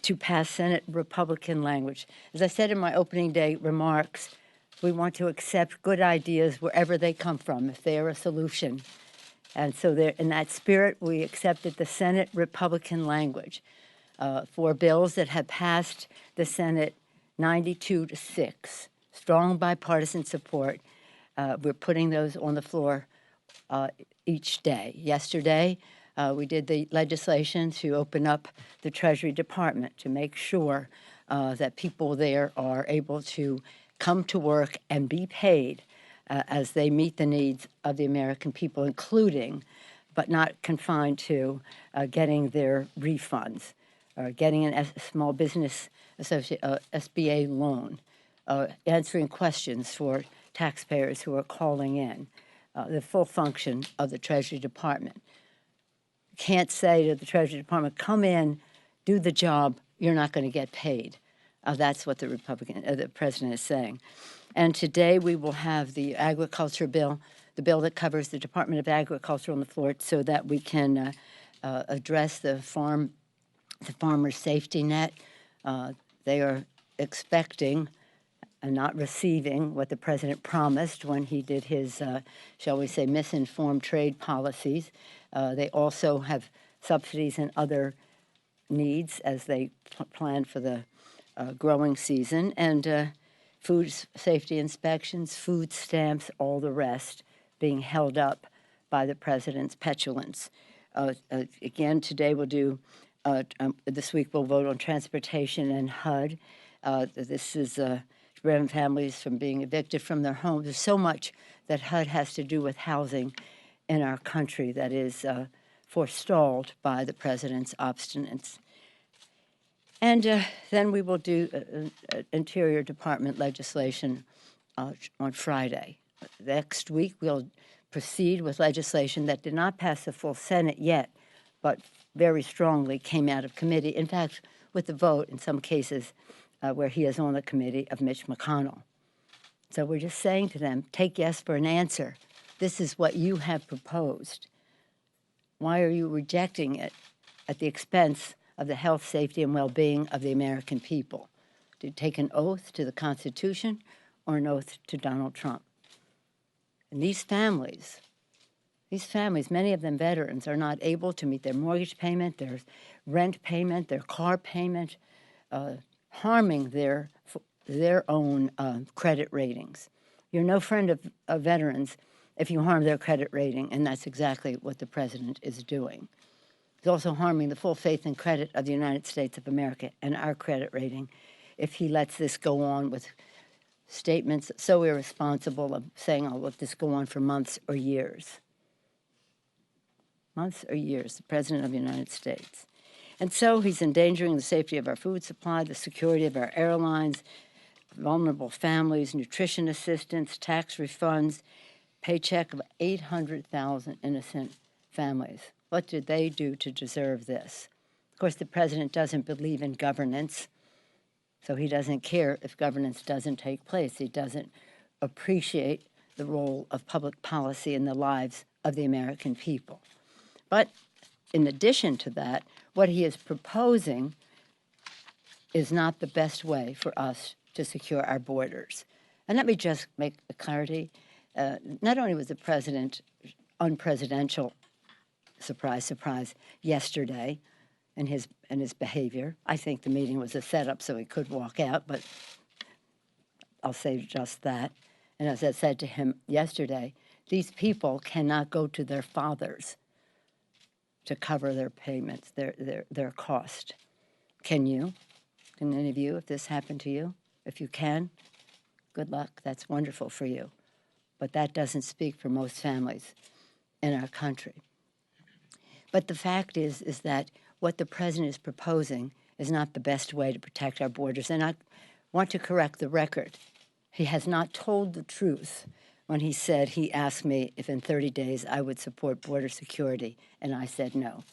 to pass Senate Republican language. As I said in my opening day remarks, we want to accept good ideas wherever they come from, if they are a solution. And so there, in that spirit, we accepted the Senate Republican language for bills that have passed the Senate 92-6. Strong bipartisan support. We're putting those on the floor each day. Yesterday, we did the legislation to open up the Treasury Department to make sure that people there are able to come to work and be paid as they meet the needs of the American people, including, but not confined to, getting their refunds, or getting a small business SBA loan, answering questions for taxpayers who are calling in, the full function of the Treasury Department. Can't say to the Treasury Department, come in, do the job, you're not going to get paid. That's what the president is saying. And today we will have the agriculture bill, the bill that covers the Department of Agriculture on the floor, so that we can address the farmer's safety net. They are expecting and not receiving what the president promised when he did his, shall we say, misinformed trade policies. They also have subsidies and other needs as they plan for the growing season, and food safety inspections, food stamps, all the rest being held up by the president's petulance. Again, today we'll do, this week we'll vote on transportation and HUD. This is to prevent families from being evicted from their homes. There's so much that HUD has to do with housing in our country that is forestalled by the president's obstinance. And then we will do Interior Department legislation on Friday. Next week, we'll proceed with legislation that did not pass the full Senate yet, but very strongly came out of committee. In fact, with the vote, in some cases, where he is on the committee, of Mitch McConnell. So we're just saying to them, take yes for an answer. This is what you have proposed. Why are you rejecting it at the expense of the health, safety, and well-being of the American people? To take an oath to the Constitution or an oath to Donald Trump? And these families, many of them veterans, are not able to meet their mortgage payment, their rent payment, their car payment, harming their own credit ratings. You're no friend of veterans if you harm their credit rating, and that's exactly what the president is doing. He's also harming the full faith and credit of the United States of America and our credit rating if he lets this go on with statements so irresponsible of saying, I'll let this go on for months or years. Months or years, the President of the United States. And so he's endangering the safety of our food supply, the security of our airlines, vulnerable families, nutrition assistance, tax refunds, paycheck of 800,000 innocent families. What did they do to deserve this? Of course, the president doesn't believe in governance, so he doesn't care if governance doesn't take place. He doesn't appreciate the role of public policy in the lives of the American people. But in addition to that, what he is proposing is not the best way for us to secure our borders. And let me just make a clarity. Not only was the president unpresidential, surprise, surprise, yesterday in his behavior. I think the meeting was a setup so he could walk out, but I'll say just that. And as I said to him yesterday, these people cannot go to their fathers to cover their payments, their cost. Can you? Can any of you, if this happened to you? If you can, good luck. That's wonderful for you. But that doesn't speak for most families in our country. But the fact is that what the president is proposing is not the best way to protect our borders. And I want to correct the record. He has not told the truth when he said he asked me if in 30 days I would support border security, and I said no.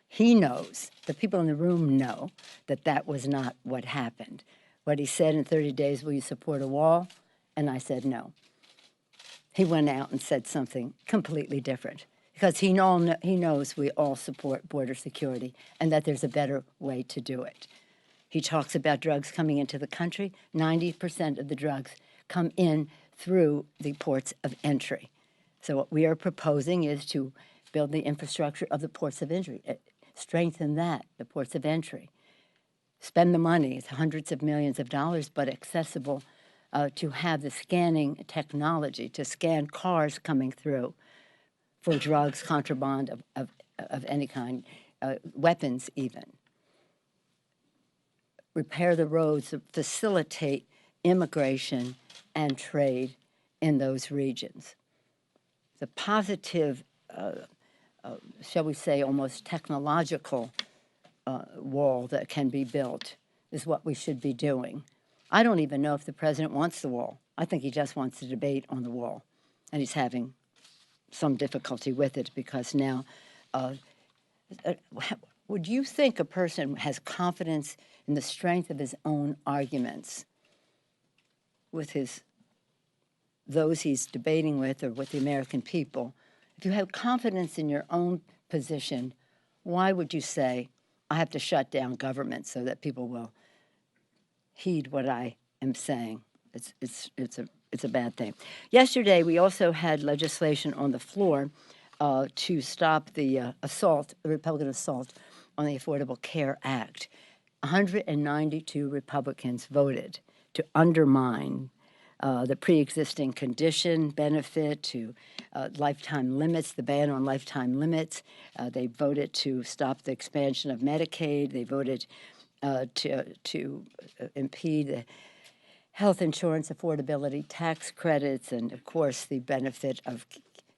He knows, the people in the room know, that that was not what happened. What he said, in 30 days, will you support a wall? And I said no. He went out and said something completely different, because he knows we all support border security and that there's a better way to do it. He talks about drugs coming into the country. 90% of the drugs come in through the ports of entry. So what we are proposing is to build the infrastructure of the ports of entry, strengthen that, the ports of entry. Spend the money, it's hundreds of millions of dollars, but accessible to have the scanning technology to scan cars coming through for drugs, contraband of any kind, weapons even. Repair the roads, facilitate immigration and trade in those regions. The positive, shall we say, almost technological wall that can be built is what we should be doing. I don't even know if the president wants the wall. I think he just wants to debate on the wall, and he's having some difficulty with it because now, would you think a person has confidence in the strength of his own arguments with those he's debating with or with the American people? If you have confidence in your own position, why would you say, I have to shut down government so that people will heed what I am saying? It's a bad thing. Yesterday, we also had legislation on the floor to stop the Republican assault on the Affordable Care Act. 192 Republicans voted to undermine the pre-existing condition benefit, to lifetime limits, the ban on lifetime limits. They voted to stop the expansion of Medicaid. They voted to impede the health insurance affordability tax credits, and of course the benefit of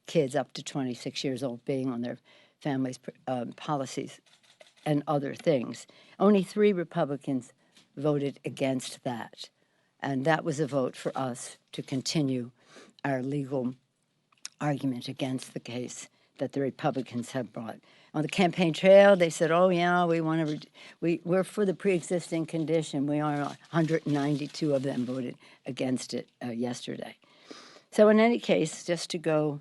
kids up to 26 years old being on their families' policies and other things. Only 3 Republicans voted against that. And that was a vote for us to continue our legal argument against the case that the Republicans have brought. On the campaign trail, they said, oh, yeah, we're for the pre-existing condition. We are. 192 of them voted against it yesterday. So in any case, just to go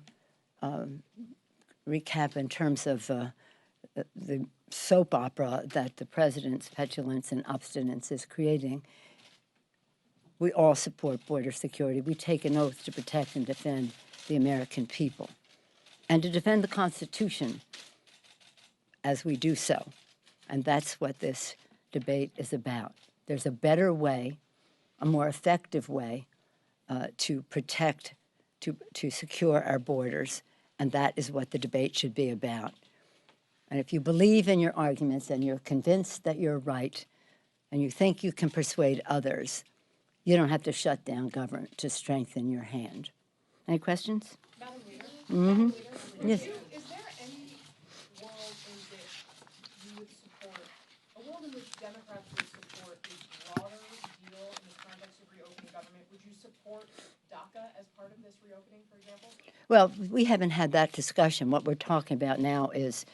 recap in terms of the soap opera that the president's petulance and obstinance is creating, we all support border security. We take an oath to protect and defend the American people and to defend the Constitution as we do so. And that's what this debate is about. There's a better way, a more effective way to protect, to secure our borders, and that is what the debate should be about. And if you believe in your arguments and you're convinced that you're right and you think you can persuade others, you don't have to shut down government to strengthen your hand. Any questions? Madam Leader? Mm-hmm. Yes. Is there any world in which you would support, a world in which Democrats would support a broader deal in the context of reopening government? Would you support DACA as part of this reopening, for example? Well, we haven't had that discussion. What we're talking about now is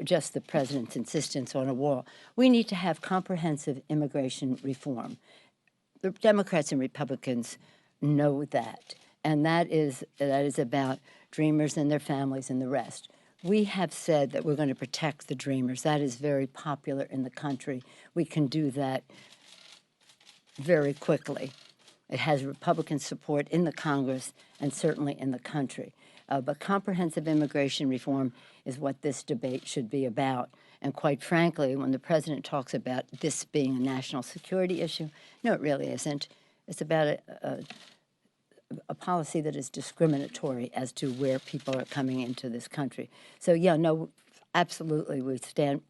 just the president's insistence on a wall. We need to have comprehensive immigration reform. The Democrats and Republicans know that, and that is about dreamers and their families and the rest. We have said that we're going to protect the dreamers. That is very popular in the country. We can do that very quickly. It has Republican support in the Congress and certainly in the country. But comprehensive immigration reform is what this debate should be about. And quite frankly, when the president talks about this being a national security issue, no, it really isn't. It's about a policy that is discriminatory as to where people are coming into this country. So, yeah, no, absolutely, we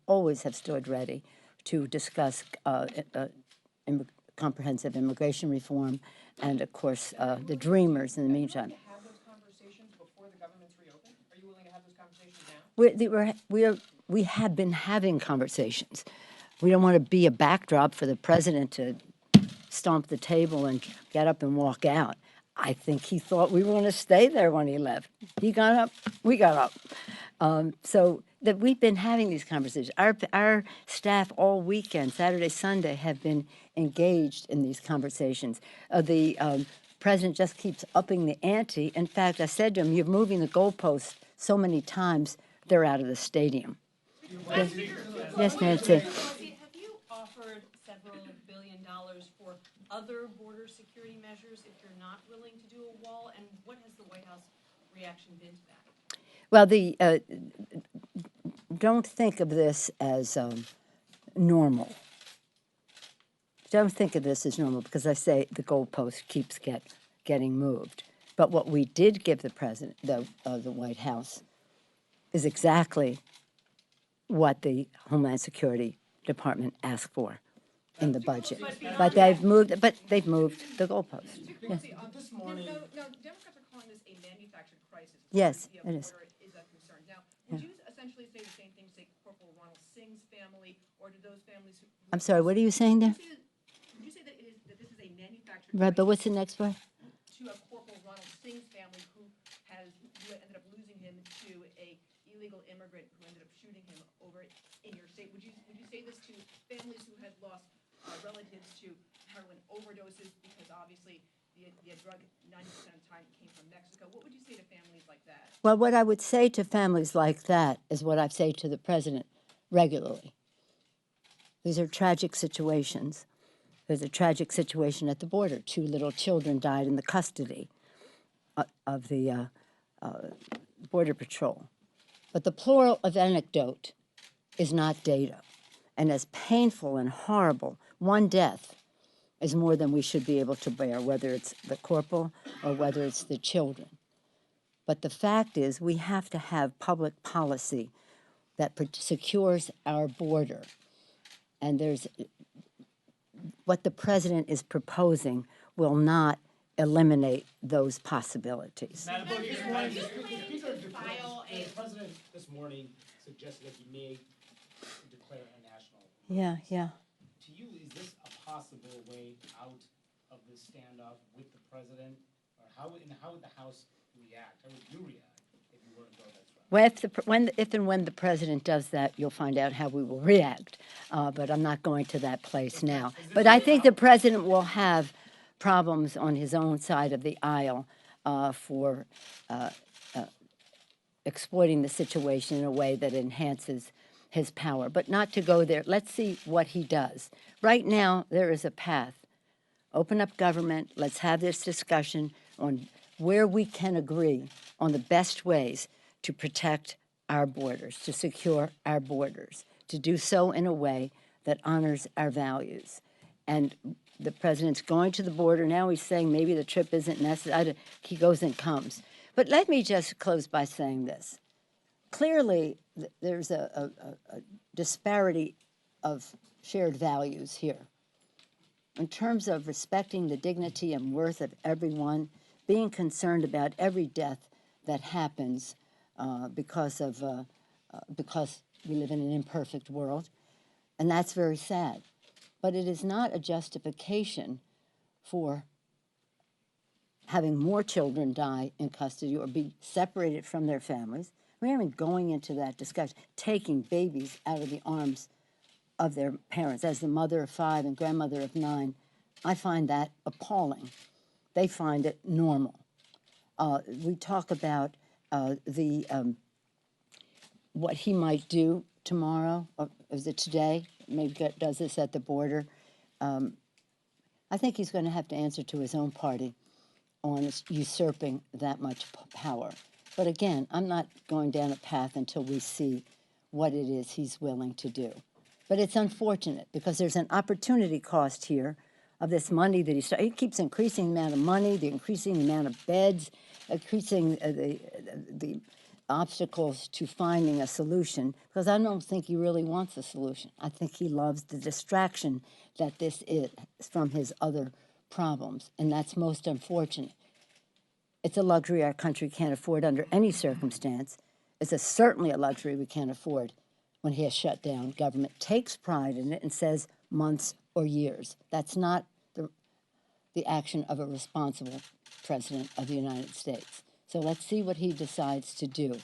always have stood ready to discuss comprehensive immigration reform and, of course, the dreamers in the meantime. Have those conversations before the government's reopened? Are you willing to have those conversations now? We have been having conversations. We don't want to be a backdrop for the president to stomp the table and get up and walk out. I think he thought we were going to stay there when he left. He got up, we got up. So that we've been having these conversations. Our staff all weekend, Saturday, Sunday, have been engaged in these conversations. The president just keeps upping the ante. In fact, I said to him, you're moving the goalposts so many times, they're out of the stadium. Yes, Nancy. Pelosi, have you offered several $billion for other border security measures if you're not willing to do a wall? And what has the White House reaction been to that? Well, don't think of this as normal. Don't think of this as normal because I say the goalpost keeps getting moved. But what we did give the president, the White House, is exactly what the Homeland Security Department asked for in the budget. But they've moved the goalpost. Yes. This morning. Now, Democrats are calling this a manufactured crisis. Yes, The it is. border is a concern. Now, would you essentially say the same thing, say, Corporal Ronald Singh's family, or to those families who? I'm sorry, what are you saying there? Would you say that this is a manufactured Right, but crisis what's the next word? to a Corporal Ronald Singh's family who ended up losing him to a illegal immigrant who ended up shooting him over in your state? Would you say this to families who had lost relatives to heroin overdoses because obviously the drug 90% of the time came from Mexico? What would you say to families like that? Well, what I would say to families like that is what I say to the president regularly. These are tragic situations. There's a tragic situation at the border. 2 little children died in the custody of the Border Patrol. But the plural of anecdote is not data. And as painful and horrible, one death is more than we should be able to bear, whether it's the corporal or whether it's the children. But the fact is we have to have public policy that secures our border. And what the president is proposing will not eliminate those possibilities. Madam Speaker, the president this morning suggested that he may declare a national emergency. Yeah. To you, is this a possible way out of this standoff with the president? Or how would the House react? How would you react if you were to go that route? Well, if and when the president does that, you'll find out how we will react. But I'm not going to that place now. But I think the president will have problems on his own side of the aisle for exploiting the situation in a way that enhances his power. But not to go there. Let's see what he does. Right now, there is a path. Open up government. Let's have this discussion on where we can agree on the best ways to protect our borders, to secure our borders, to do so in a way that honors our values. And the president's going to the border. Now he's saying maybe the trip isn't necessary. He goes and comes. But let me just close by saying this. Clearly, there's a disparity of shared values here. In terms of respecting the dignity and worth of everyone, being concerned about every death that happens because we live in an imperfect world, and that's very sad. But it is not a justification for having more children die in custody or be separated from their families. We're even going into that discussion, taking babies out of the arms of their parents. As the mother of 5 and grandmother of 9, I find that appalling. They find it normal. We talk about what he might do tomorrow, or is it today? Maybe does this at the border. I think he's going to have to answer to his own party on usurping that much power. But again, I'm not going down a path until we see what it is he's willing to do. But it's unfortunate because there's an opportunity cost here of this money that he keeps increasing the amount of money, the increasing the amount of beds, increasing the obstacles to finding a solution, because I don't think he really wants a solution. I think he loves the distraction that this is from his other problems, and that's most unfortunate. It's a luxury our country can't afford under any circumstance. It's certainly a luxury we can't afford when he has shut down government, takes pride in it, and says months or years. That's not the action of a responsible president of the United States. So let's see what he decides to do,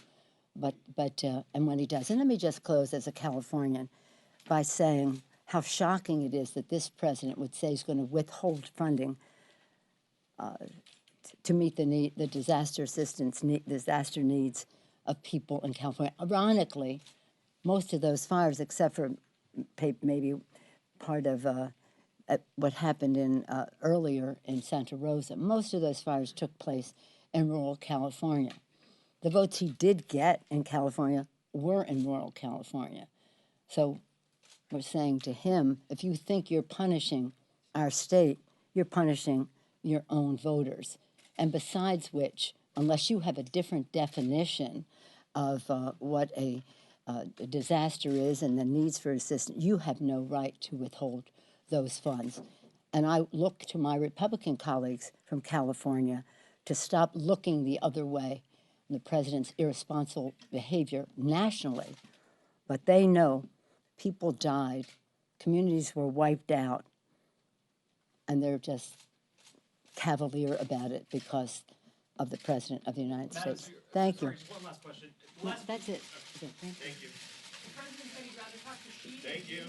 and when he does. And let me just close as a Californian by saying how shocking it is that this president would say he's going to withhold funding to meet the disaster disaster needs of people in California. Ironically, most of those fires, except for maybe part of what happened in earlier in Santa Rosa. Most of those fires took place in rural California. The votes he did get in California were in rural California. So we're saying to him, if you think you're punishing our state, you're punishing your own voters. And besides which, unless you have a different definition of what a disaster is and the needs for assistance, you have no right to withhold those funds. And I look to my Republican colleagues from California to stop looking the other way, the president's irresponsible behavior nationally. But they know people died, communities were wiped out, and they're just cavalier about it because of the President of the United Madam States. Speaker, Thank sorry, you. just one last question. No, that's it. Okay, thank you. Thank you. The president said he'd rather talk to Xi. Thank you.